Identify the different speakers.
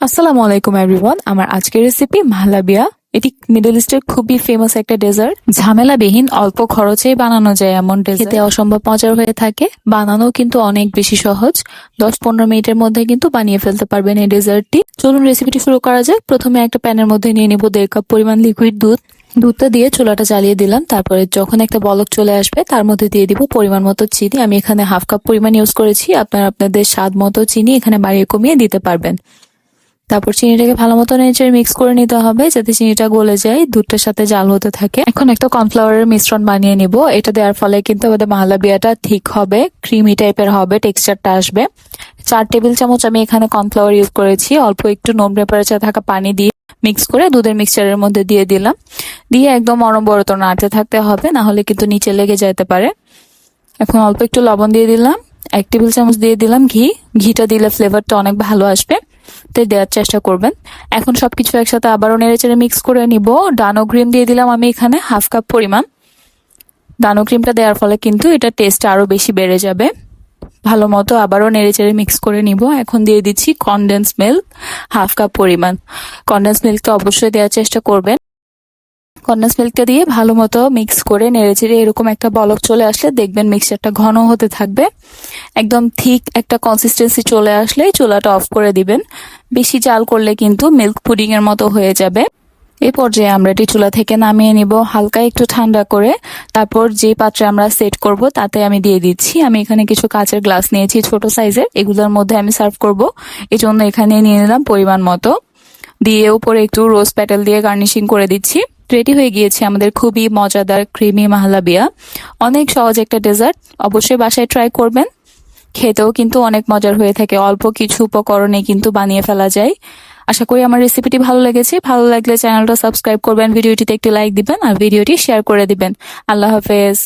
Speaker 1: আসসালামু আলাইকুম এভরিওয়ান। আমার আজকের রেসিপি মাহলাবিয়া। এটি মিডল ইস্টের খুবই ফেমাস একটা ডেজার্ট। ঝামেলাবিহীন অল্প খরচেই বানানো যায় এমন ডেজার্ট। খেতে অসম্ভব মজার হয়ে থাকে, বানানো কিন্তু অনেক বেশি সহজ। 10-15 মিনিটের মধ্যে কিন্তু বানিয়ে ফেলতে পারবেন এই ডেজার্টটি। চলুন রেসিপিটি শুরু করা যাক। প্রথমে একটা প্যানের মধ্যে নিয়ে নিব 1.5 কাপ পরিমাণ লিকুইড দুধ। দুধটা দিয়ে চুলাটা জ্বালিয়ে দিলাম। তারপরে যখন একটা বলক চলে আসবে তার মধ্যে দিয়ে দিব পরিমাণ মতো চিনি। আমি এখানে 1/2 কাপ পরিমাণ ইউজ করেছি। আপনারা আপনাদের স্বাদ মতো চিনি এখানে বাড়িয়ে কমিয়ে দিতে পারবেন। তারপর চিনিটাকে ভালো মতো নেড়ে মিক্স করে নিতে হবে যাতে চিনিটা গলে যায়, দুধটার সাথে জাল হতে থাকে। এখন একটা কর্নফ্লাওয়ারের মিশ্রণ বানিয়ে নিব। এটা দেওয়ার ফলে কিন্তু আমাদের মাহলাবিয়াটা ঠিক হবে, ক্রিমি টাইপের হবে, টেক্সচারটা আসবে। 4 টেবিল চামচ আমি এখানে কর্নফ্লাওয়ার ইউজ করেছি। অল্প একটু নোম টেম্পারেচার থাকা পানি দিয়ে মিক্স করে দুধের মিক্সচারের মধ্যে দিয়ে দিলাম। দিয়ে একদম অনবরত নাড়তে থাকতে হবে, না হলে কিন্তু নিচে লেগে যেতে পারে। এখন অল্প একটু লবণ দিয়ে দিলাম। 1 টেবিল চামচ দিয়ে দিলাম ঘি। ঘিটা দিলে ফ্লেভারটা অনেক ভালো আসবে, তাই দেওয়ার চেষ্টা করবেন। এখন সবকিছু একসাথে আবারও নেড়েচেড়ে মিক্স করে নিব। ডানো ক্রিম দিয়ে দিলাম আমি এখানে 1/2 কাপ পরিমাণ। ডানো ক্রিমটা দেওয়ার ফলে কিন্তু এটা টেস্ট আরো বেশি বেড়ে যাবে। ভালো মতো আবারও নেড়েচেড়ে মিক্স করে নিব। এখন দিয়ে দিচ্ছি কনডেন্স মিল্ক 1/2 কাপ পরিমাণ। কনডেন্স মিল্কটা অবশ্যই দেওয়ার চেষ্টা করবেন। কনডেন্স মিল্কটা দিয়ে ভালো মতো মিক্স করে নেড়েচেড়ে এরকম একটা বলক চলে আসলে দেখবেন মিক্সচারটা ঘন হতে থাকবে। একদম ঠিক একটা কনসিস্টেন্সি চলে আসলে চুলাটা অফ করে দিবেন। বেশি জাল করলে কিন্তু মিল্ক পুডিং এর মতো হয়ে যাবে। এই পর্যায়ে আমরা এটি চুলা থেকে নামিয়ে নিব হালকা একটু ঠান্ডা করে। তারপর যে পাত্রে আমরা সেট করব তাতে আমি দিয়ে দিচ্ছি। আমি এখানে কিছু কাঁচের গ্লাস নিয়েছি ছোট সাইজের, এগুলোর মধ্যে আমি সার্ভ করব। এই জন্য এখানে নিয়ে নিলাম পরিমাণ মতো। দিয়ে উপরে একটু রোজ পেটাল দিয়ে গার্নিশিং করে দিচ্ছি। রেডি হয়ে গিয়েছে আমাদের খুবই মজাদার ক্রিমি মাহলাবিয়া। অনেক সহজ একটা ডেজার্ট, অবশ্যই বাসায় ট্রাই করবেন। খেতেও কিন্তু অনেক মজার হয়ে থাকে, অল্প কিছু উপকরণে কিন্তু বানিয়ে ফেলা যায়। আশা করি আমার রেসিপিটি ভালো লেগেছে। ভালো লাগলে চ্যানেলটা সাবস্ক্রাইব করবেন, ভিডিওটিতে একটি লাইক দিবেন আর ভিডিওটি শেয়ার করে দিবেন। আল্লাহ হাফেজ।